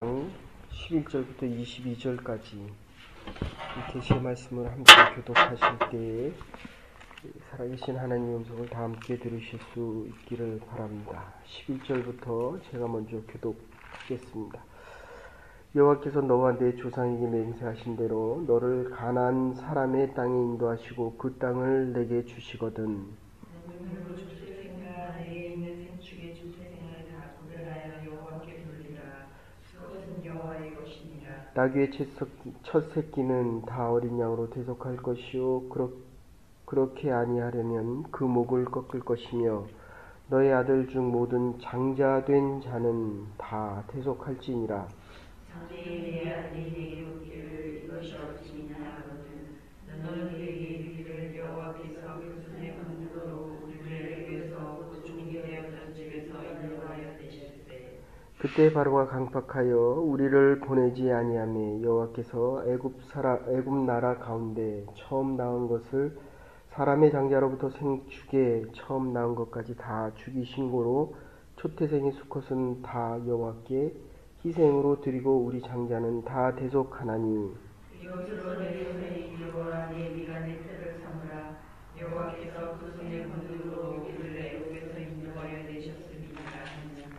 11절부터 22절까지 계시의 말씀을 함께 교독하실 때에 살아계신 하나님의 음성을 다 함께 들으실 수 있기를 바랍니다. 11절부터 제가 먼저 교독하겠습니다. 여호와께서 너와 내 조상에게 맹세하신 대로 너를 가나안 사람의 땅에 인도하시고 그 땅을 내게 주시거든. 나귀의 첫 새끼는 다 어린 양으로 대속할 것이요 그렇게 아니하려면 그 목을 꺾을 것이며 너의 아들 중 모든 장자된 자는 다 대속할지니라. 장래에 내 아들이 내게 묻기를 이것이 어찌미냐 하거든 너는 그에게 이르기를 여호와께서 그 손의 권능으로 우리를 애굽에서 곧 종되었던 집에서 인도하여 내실세. 그때 바로가 강팍하여 우리를 보내지 아니하매 여호와께서 애굽 나라 가운데 처음 낳은 것을 사람의 장자로부터 생축에 처음 낳은 것까지 다 죽이신 고로 초태생의 수컷은 다 여호와께 희생으로 드리고 우리 장자는 다 대속하나니. 이것으로 내 손에 이르거라 내 미가 내 태를 삼으라. 여호와께서 그 손의 권능으로 우리를 애굽에서 인도하여 내셨음이니라 하느니라.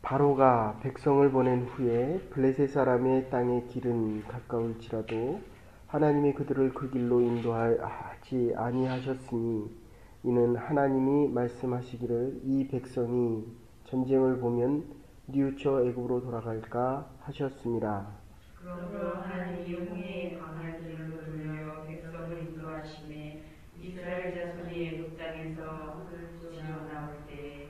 바로가 백성을 보낸 후에 블레셋 사람의 땅의 길은 가까울지라도 하나님이 그들을 그 길로 인도하지 아니하셨으니 이는 하나님이 말씀하시기를 이 백성이 전쟁을 보면 뉘우쳐 애굽으로 돌아갈까 하셨습니다. 그러므로 하나님이 홍해의 강한 길로 돌려 백성을 인도하심에 이스라엘 자손이 애굽 땅에서 지어 나올 때에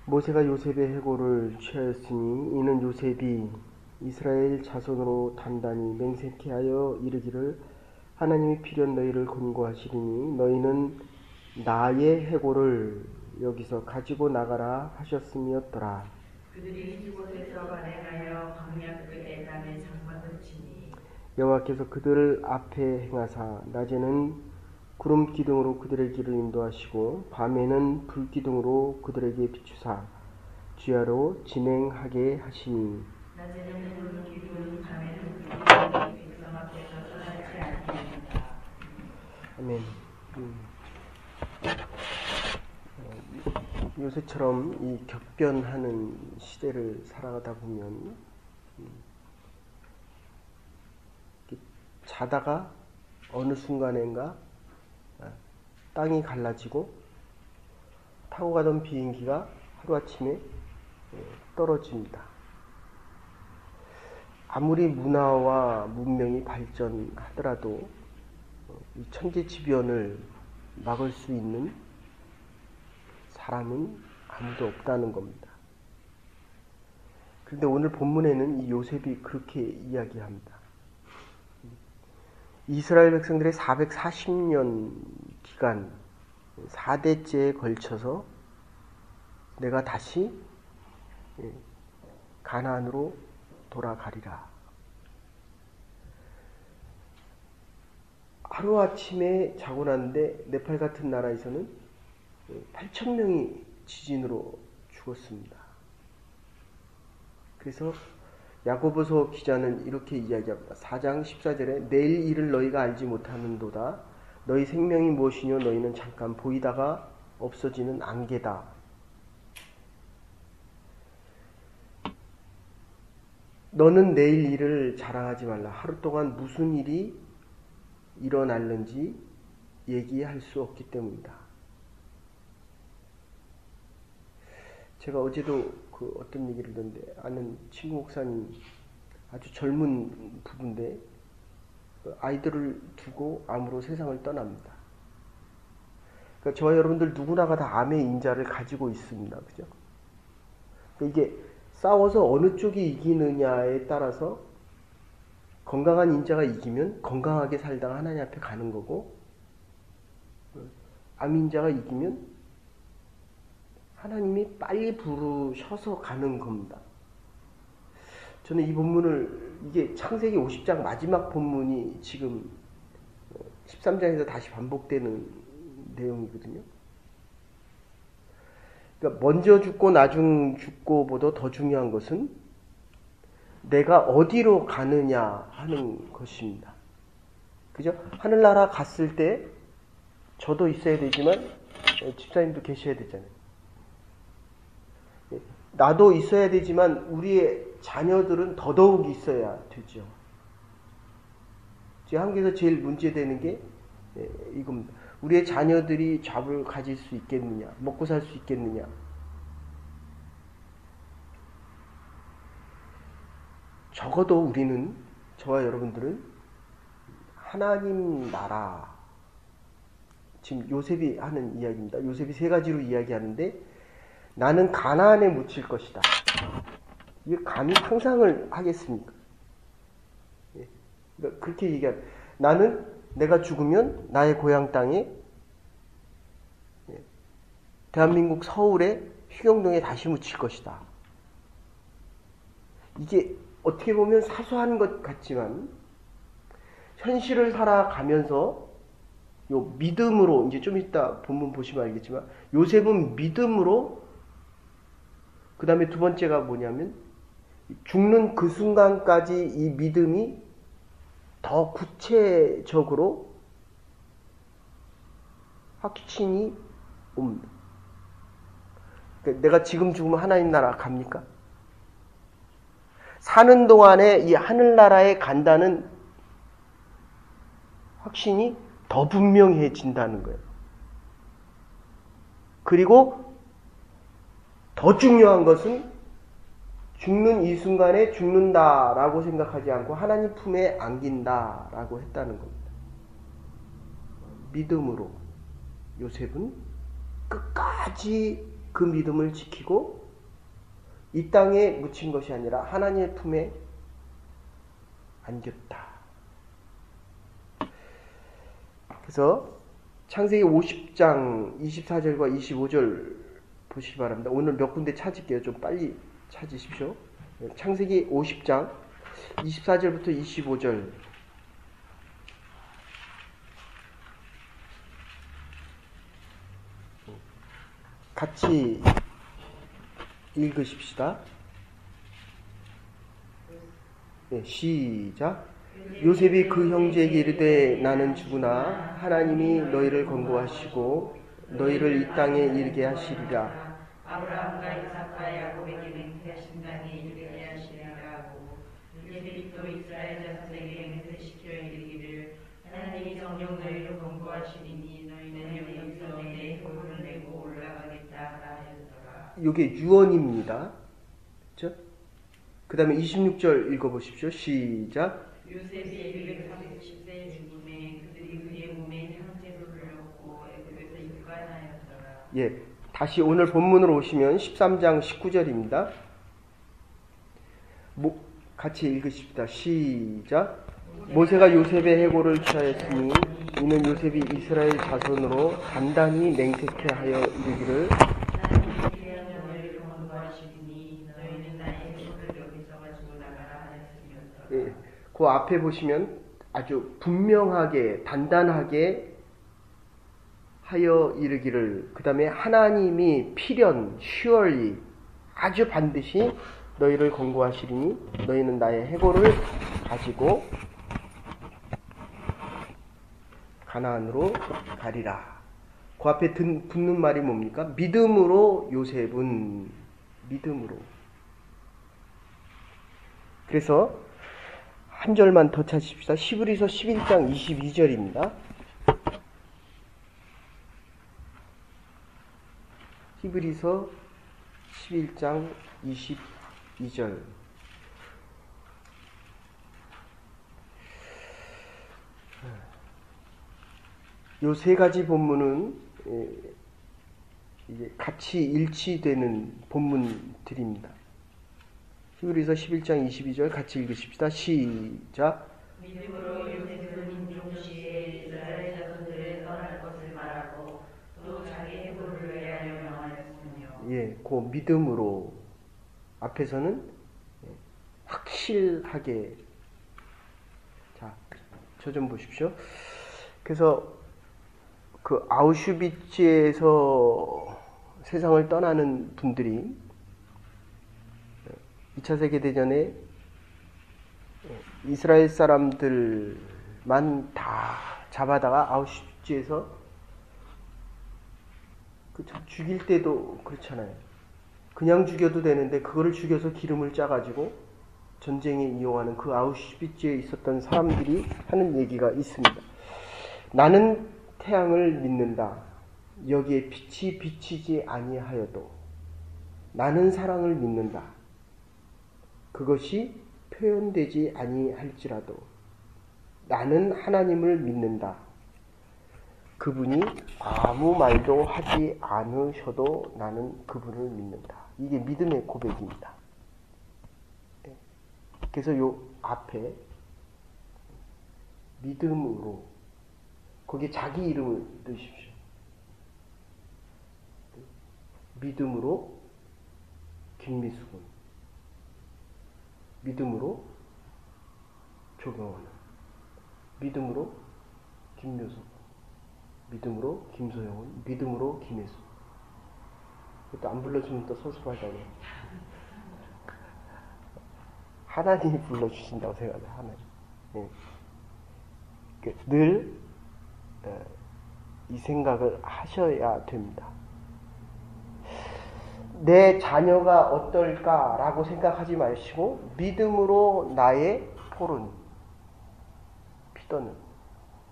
모세가 요셉의 해골을 취하였으니 이는 요셉이 이스라엘 자손으로 단단히 맹세케 하여 이르기를 하나님이 필연 너희를 권고하시리니 너희는 나의 해골을 여기서 가지고 나가라 하셨음이었더라. 그들이 이곳에서 발행하여 광야 끝 에담의 장막을 치니 여호와께서 그들 앞에 행하사 낮에는 구름 기둥으로 그들의 길을 인도하시고 밤에는 불 기둥으로 그들에게 비추사 주야로 진행하게 하시니 낮에는 불 기둥 밤에는 불 기둥이 백성 앞에서 떠나지 아니하니라. 아멘. 요새처럼 이 격변하는 시대를 살아가다 보면 자다가 어느 순간인가 땅이 갈라지고 타고 가던 비행기가 하루아침에 떨어집니다. 아무리 문화와 문명이 발전하더라도 이 천재지변을 막을 수 있는 사람은 아무도 없다는 겁니다. 그런데 오늘 본문에는 이 요셉이 그렇게 이야기합니다. 이스라엘 백성들의 440년 기간 4대째에 걸쳐서 내가 다시 가나안으로 돌아가리라. 하루아침에 자고 났는데 네팔 같은 나라에서는 8,000명이 지진으로 죽었습니다. 그래서 야고보서 기자는 이렇게 이야기합니다. 4장 14절에 내일 일을 너희가 알지 못하는도다. 너희 생명이 무엇이뇨 너희는 잠깐 보이다가 없어지는 안개다. 너는 내일 일을 자랑하지 말라. 하루 동안 무슨 일이 일어날는지 얘기할 수 없기 때문이다. 제가 어제도 그 어떤 얘기를 듣는데 아는 친구 목사님 아주 젊은 부부인데 아이들을 두고 암으로 세상을 떠납니다. 그러니까 저와 여러분들 누구나가 다 암의 인자를 가지고 있습니다. 그죠? 그러니까 이게 싸워서 어느 쪽이 이기느냐에 따라서 건강한 인자가 이기면 건강하게 살다가 하나님 앞에 가는 거고 암 인자가 이기면 하나님이 빨리 부르셔서 가는 겁니다. 저는 이 본문을 이게 창세기 50장 마지막 본문이 지금 13장에서 다시 반복되는 내용이거든요. 그러니까 먼저 죽고 나중 죽고보다 더 중요한 것은 내가 어디로 가느냐 하는 것입니다. 그죠? 하늘나라 갔을 때 저도 있어야 되지만 집사님도 계셔야 되잖아요. 나도 있어야 되지만 우리의 자녀들은 더더욱 있어야 되죠. 지금 한국에서 제일 문제되는 게 이겁니다. 우리의 자녀들이 잡을 가질 수 있겠느냐, 먹고 살 수 있겠느냐. 적어도 우리는, 저와 여러분들은 하나님 나라, 지금 요셉이 하는 이야기입니다. 요셉이 세 가지로 이야기하는데, 나는 가나안에 묻힐 것이다. 이게 감히 상상을 하겠습니까? 그러니까 그렇게 얘기한, 나는 내가 죽으면 나의 고향 땅에, 대한민국 서울에 휴경동에 다시 묻힐 것이다. 이게 어떻게 보면 사소한 것 같지만 현실을 살아가면서 요 믿음으로, 이제 좀 이따 본문 보시면 알겠지만 요셉은 믿음으로, 그 다음에 두 번째가 뭐냐면 죽는 그 순간까지 이 믿음이 더 구체적으로 확신이 옵니다. 그러니까 내가 지금 죽으면 하나님 나라 갑니까? 사는 동안에 이 하늘나라에 간다는 확신이 더 분명해진다는 거예요. 그리고 더 중요한 것은 죽는 이 순간에 죽는다라고 생각하지 않고 하나님 품에 안긴다라고 했다는 겁니다. 믿음으로 요셉은 끝까지 그 믿음을 지키고 이 땅에 묻힌 것이 아니라 하나님의 품에 안겼다. 그래서 창세기 50장 24절과 25절 보시기 바랍니다. 오늘 몇 군데 찾을게요. 좀 빨리 찾으십시오. 창세기 50장 24절부터 25절. 같이 읽으십시다. 네, 시작. 요셉이 그 형제에게 이르되 나는 죽으나 하나님이 너희를 권고하시고 너희를 이 땅에 이르게 하시리라. 아브라함과 이삭과 야곱에게 맹세하신 땅에 이르게 하시리라 하고, 요셉이 또 이스라엘 자손에게 맹세시켜 이르기를 하나님이 성령 너희를 권고하시리니 너희는 여기서 내 홀을 내고 올라가겠다 하였더라. 이게 유언입니다. 그렇죠? 그 다음에 26절 읽어보십시오. 시작. 요셉이 230세 죽음에 그들이 그의 몸에 형제를 넣고 애굽에서 입관하였더라. 예, 다시 오늘 본문으로 오시면 13장 19절입니다. 같이 읽으십시다. 시작. 모세가 요셉의 해골을 취하였으니 이는 요셉이 이스라엘 자손으로 단단히 맹세케 하여 이르기를 예, 그 앞에 보시면 아주 분명하게 단단하게 하여 이르기를, 그 다음에 하나님이 필연 surely 아주 반드시 너희를 권고하시리니 너희는 나의 해골을 가지고 가나안으로 가리라. 그 앞에 붙는 말이 뭡니까? 믿음으로 요셉은, 믿음으로. 그래서 한 절만 더 찾으십시다. 히브리서 11장 22절입니다. 히브리서 11장 22절. 요 세 가지 본문은 이게 같이 일치되는 본문들입니다. 히브리서 11장 22절 같이 읽으십시다. 시작. 믿음으로 요셉은 임종시에 이스라엘 자손들을 떠날 것을 말하고 또 자기 해골을 위하여 명하였으며. 예, 그 믿음으로 앞에서는 확실하게. 자, 저 좀 보십시오. 그래서 그 아우슈비츠에서 세상을 떠나는 분들이 2차 세계대전에 이스라엘 사람들만 다 잡아다가 아우슈비츠에서 죽일 때도 그렇잖아요. 그냥 죽여도 되는데 그거를 죽여서 기름을 짜가지고 전쟁에 이용하는 그 아우슈비츠에 있었던 사람들이 하는 얘기가 있습니다. 나는 태양을 믿는다. 여기에 빛이 비치지 아니하여도 나는 사랑을 믿는다. 그것이 표현되지 아니할지라도 나는 하나님을 믿는다. 그분이 아무 말도 하지 않으셔도 나는 그분을 믿는다. 이게 믿음의 고백입니다. 그래서 요 앞에 믿음으로 거기에 자기 이름을 넣으십시오. 믿음으로 김미숙은, 믿음으로 조경원은, 믿음으로 김묘석, 믿음으로 김소영은, 믿음으로 김혜수. 또 안 불러주면 또 소수하다니. 하나님이 불러주신다고 생각해요. 하나님. 네. 늘 이 생각을 하셔야 됩니다. 내 자녀가 어떨까라고 생각하지 마시고 믿음으로 나의 포른 피더는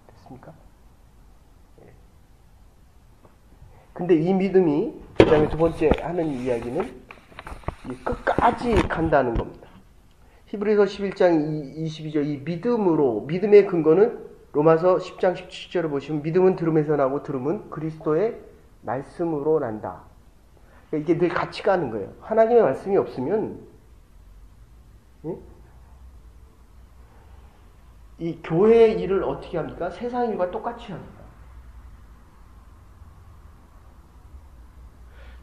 됐습니까? 근데 이 믿음이 그 다음에 두 번째 하는 이야기는 끝까지 간다는 겁니다. 히브리서 11장 22절 이 믿음으로 믿음의 근거는 로마서 10장 17절을 보시면 믿음은 들음에서 나고 들음은 그리스도의 말씀으로 난다. 이게 늘 같이 가는 거예요. 하나님의 말씀이 없으면 이 교회의 일을 어떻게 합니까? 세상 일과 똑같이 합니다.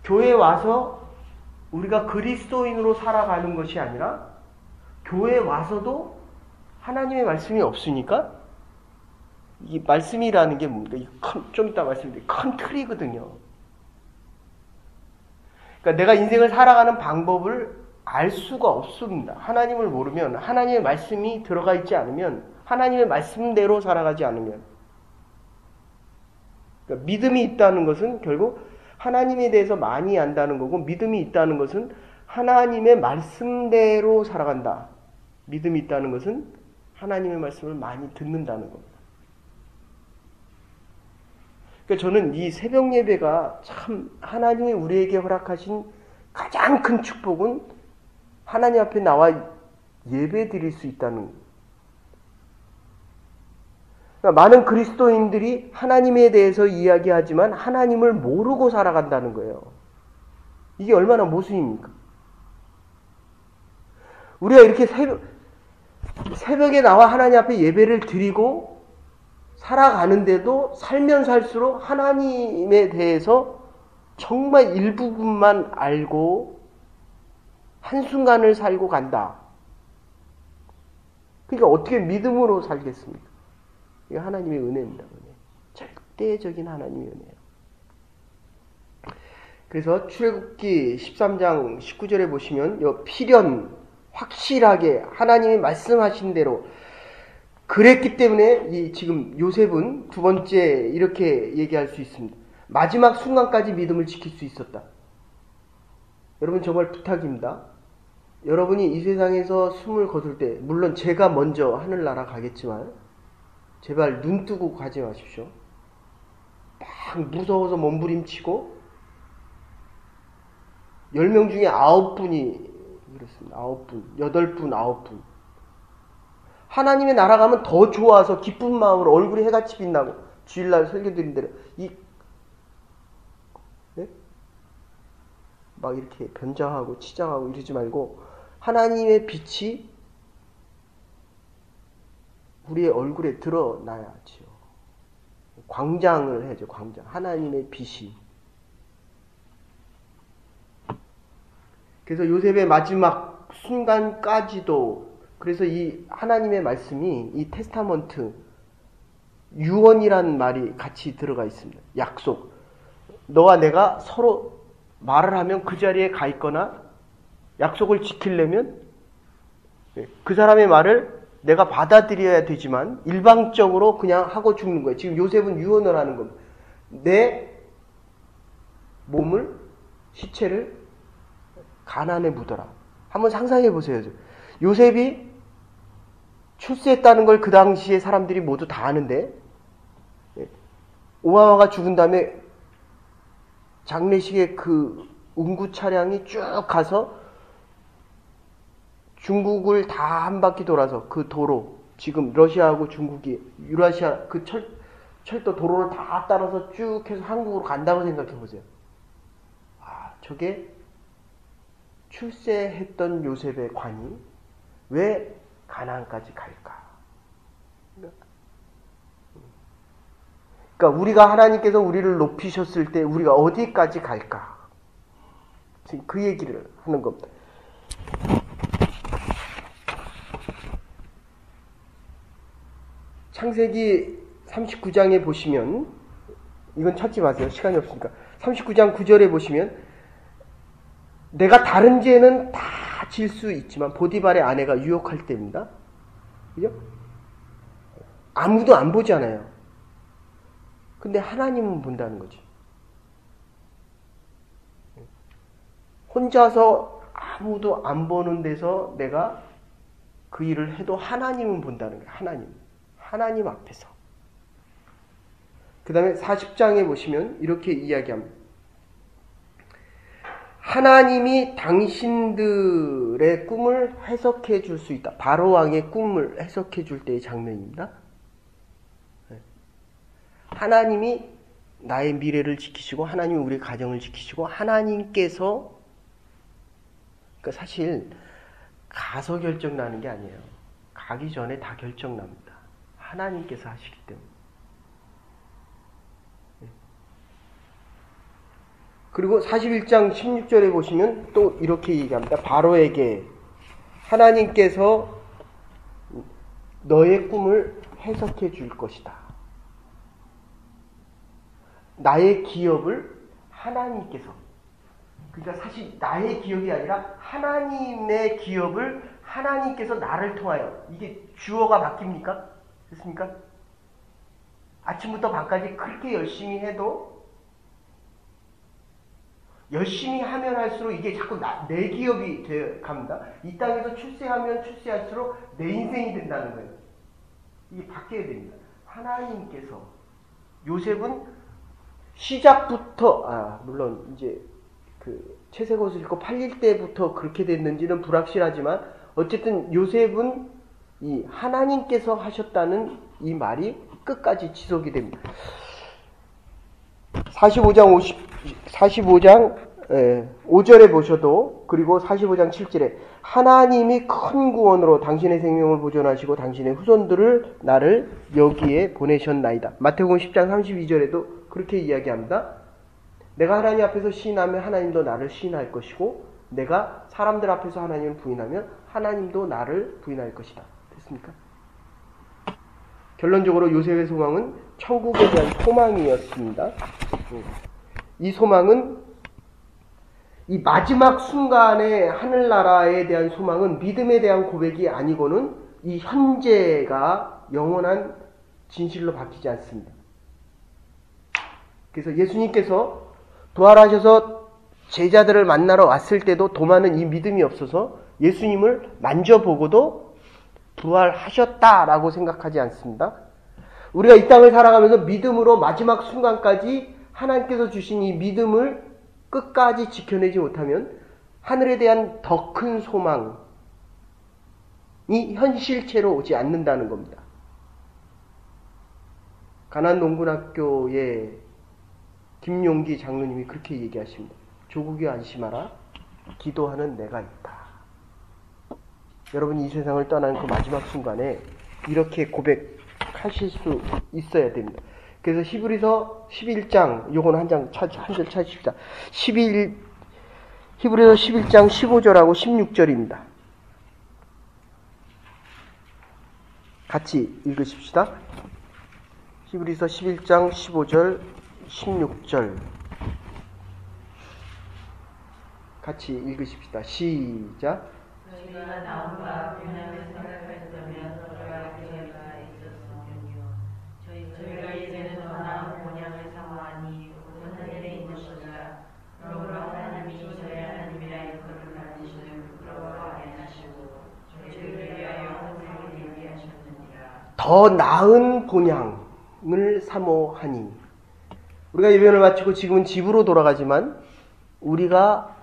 교회에 와서 우리가 그리스도인으로 살아가는 것이 아니라 교회에 와서도 하나님의 말씀이 없으니까 이 말씀이라는 게 뭡니까? 좀 이따 말씀드릴게요. 큰 틀이거든요. 그러니까 내가 인생을 살아가는 방법을 알 수가 없습니다. 하나님을 모르면, 하나님의 말씀이 들어가 있지 않으면, 하나님의 말씀대로 살아가지 않으면. 그러니까 믿음이 있다는 것은 결국 하나님에 대해서 많이 안다는 거고, 믿음이 있다는 것은 하나님의 말씀대로 살아간다. 믿음이 있다는 것은 하나님의 말씀을 많이 듣는다는 겁니다. 그러니까 저는 이 새벽 예배가 참 하나님이 우리에게 허락하신 가장 큰 축복은 하나님 앞에 나와 예배 드릴 수 있다는 거예요. 그러니까 많은 그리스도인들이 하나님에 대해서 이야기하지만 하나님을 모르고 살아간다는 거예요. 이게 얼마나 모순입니까? 우리가 이렇게 새벽에 나와 하나님 앞에 예배를 드리고 살아가는데도 살면 살수록 하나님에 대해서 정말 일부분만 알고 한순간을 살고 간다. 그러니까 어떻게 믿음으로 살겠습니까? 이게 하나님의 은혜입니다. 은혜. 절대적인 하나님의 은혜예요. 그래서 출애굽기 13장 19절에 보시면 이 필연 확실하게 하나님이 말씀하신 대로 그랬기 때문에 이 지금 요셉은 두 번째 이렇게 얘기할 수 있습니다. 마지막 순간까지 믿음을 지킬 수 있었다. 여러분 정말 부탁입니다. 여러분이 이 세상에서 숨을 거둘 때 물론 제가 먼저 하늘나라 가겠지만 제발 눈 뜨고 가지 마십시오. 막 무서워서 몸부림치고 10명 중에 9분이 그렇습니다. 9분, 8분, 9분. 하나님의 나라 가면 더 좋아서 기쁜 마음으로 얼굴이 해같이 빛나고 주일날 설교드린 대로 막 이렇게 변장하고 치장하고 이러지 말고 하나님의 빛이 우리의 얼굴에 드러나야지요. 광장을 해야죠. 광장. 하나님의 빛이. 그래서 요셉의 마지막 순간까지도 그래서 이 하나님의 말씀이 이 테스타먼트 유언이라는 말이 같이 들어가 있습니다. 약속. 너와 내가 서로 말을 하면 그 자리에 가 있거나 약속을 지키려면 그 사람의 말을 내가 받아들여야 되지만 일방적으로 그냥 하고 죽는 거예요. 지금 요셉은 유언을 하는 겁니다. 내 몸을, 시체를 가난에 묻어라. 한번 상상해 보세요. 요셉이 출세했다는 걸 그 당시에 사람들이 모두 다 아는데, 오마마가 죽은 다음에 장례식에 그 운구 차량이 쭉 가서 중국을 다 한 바퀴 돌아서 그 도로, 지금 러시아하고 중국이 유라시아 그 철도 도로를 다 따라서 쭉 해서 한국으로 간다고 생각해 보세요. 아, 저게 출세했던 요셉의 관이 왜 가나안까지 갈까? 그러니까 우리가 하나님께서 우리를 높이셨을 때 우리가 어디까지 갈까? 지금 그 얘기를 하는 겁니다. 창세기 39장에 보시면, 이건 찾지 마세요. 시간이 없으니까. 39장 9절에 보시면, 내가 다른 죄는 다 질 수 있지만 보디발의 아내가 유혹할 때입니다. 그죠? 아무도 안 보잖아요. 근데 하나님은 본다는 거지. 혼자서 아무도 안 보는 데서 내가 그 일을 해도 하나님은 본다는 거예요. 하나님 앞에서. 그 다음에 40장에 보시면 이렇게 이야기합니다. 하나님이 당신들의 꿈을 해석해 줄 수 있다. 바로 왕의 꿈을 해석해 줄 때의 장면입니다. 하나님이 나의 미래를 지키시고, 하나님이 우리 가정을 지키시고, 하나님께서, 그러니까 사실 가서 결정나는 게 아니에요. 가기 전에 다 결정납니다. 하나님께서 하시기 때문에. 그리고 41장 16절에 보시면 또 이렇게 얘기합니다. 바로에게 하나님께서 너의 꿈을 해석해 줄 것이다. 나의 기업을 하나님께서, 그러니까 사실 나의 기업이 아니라 하나님의 기업을 하나님께서 나를 통하여, 이게 주어가 바뀝니까? 됐습니까? 아침부터 밤까지 그렇게 열심히 해도 열심히 하면 할수록 이게 자꾸 내 기업이 되어 갑니다. 이 땅에서 출세하면 출세할수록 내 인생이 된다는 거예요. 이게 바뀌어야 됩니다. 하나님께서, 요셉은 시작부터, 물론 이제 그 채색 옷을 입고 팔릴 때부터 그렇게 됐는지는 불확실하지만 어쨌든 요셉은 이 하나님께서 하셨다는 이 말이 끝까지 지속이 됩니다. 45장 5절에 보셔도, 그리고 45장 7절에 하나님이 큰 구원으로 당신의 생명을 보존하시고 당신의 후손들을 나를 여기에 보내셨나이다. 마태복음 10장 32절에도 그렇게 이야기합니다. 내가 하나님 앞에서 시인하면 하나님도 나를 시인할 것이고, 내가 사람들 앞에서 하나님을 부인하면 하나님도 나를 부인할 것이다. 됐습니까? 결론적으로 요셉의 소망은 천국에 대한 소망이었습니다. 이 소망은, 이 마지막 순간의 하늘나라에 대한 소망은 믿음에 대한 고백이 아니고는 이 현재가 영원한 진실로 바뀌지 않습니다. 그래서 예수님께서 부활하셔서 제자들을 만나러 왔을 때도 도마는 이 믿음이 없어서 예수님을 만져보고도 부활하셨다라고 생각하지 않습니다. 우리가 이 땅을 살아가면서 믿음으로 마지막 순간까지 하나님께서 주신 이 믿음을 끝까지 지켜내지 못하면 하늘에 대한 더 큰 소망이 현실체로 오지 않는다는 겁니다. 가난농군학교의 김용기 장로님이 그렇게 얘기하십니다. 조국이 안심하라. 기도하는 내가 있다. 여러분, 이 세상을 떠나는 그 마지막 순간에 이렇게 고백하실 수 있어야 됩니다. 그래서 히브리서 11장, 요건 한 절 찾으십시다. 히브리서 11장 15절하고 16절입니다. 같이 읽으십시다. 히브리서 11장 15절, 16절. 같이 읽으십시다. 시작. 너희가 나온과 변함을 생각하였다면 더 나은 본향을 사모하니. 우리가 예배를 마치고 지금은 집으로 돌아가지만 우리가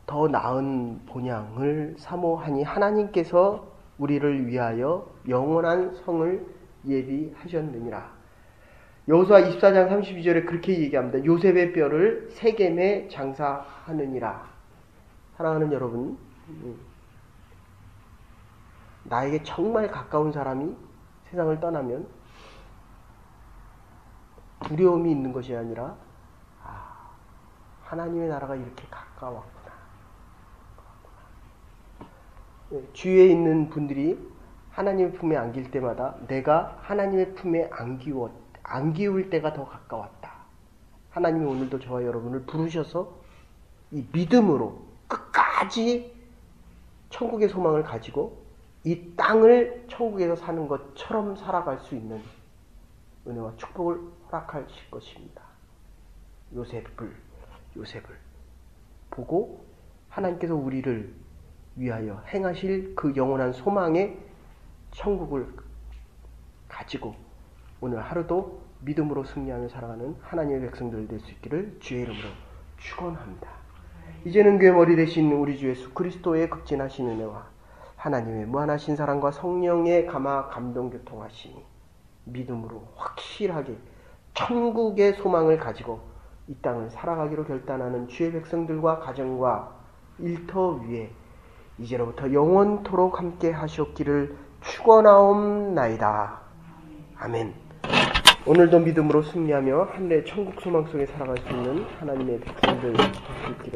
더 나은 본향을 사모하니 하나님께서 우리를 위하여 영원한 성을 예비하셨느니라. 여호수아 24장 32절에 그렇게 얘기합니다. 요셉의 뼈를 세겜에 장사하느니라. 사랑하는 여러분, 나에게 정말 가까운 사람이 세상을 떠나면 두려움이 있는 것이 아니라 하나님의 나라가 이렇게 가까웠구나. 주위에 있는 분들이 하나님의 품에 안길 때마다 내가 하나님의 품에 안 기울 때가 더 가까웠다. 하나님이 오늘도 저와 여러분을 부르셔서 이 믿음으로 끝까지 천국의 소망을 가지고 이 땅을 천국에서 사는 것처럼 살아갈 수 있는 은혜와 축복을 허락하실 것입니다. 요셉을 보고 하나님께서 우리를 위하여 행하실 그 영원한 소망의 천국을 가지고 오늘 하루도 믿음으로 승리하며 살아가는 하나님의 백성들 될 수 있기를 주의 이름으로 축원합니다. 이제는 교회 머리 되신 우리 주 예수 그리스도의 극진하신 은혜와 하나님의 무한하신 사랑과 성령의 감화 감동 교통하시니 믿음으로 확실하게 천국의 소망을 가지고 이 땅을 살아가기로 결단하는 주의 백성들과 가정과 일터 위에 이제로부터 영원토록 함께 하셨기를 축원하옵나이다. 아멘. 오늘도 믿음으로 승리하며 하늘의 천국 소망 속에 살아갈 수 있는 하나님의 백성들 될 수 있기를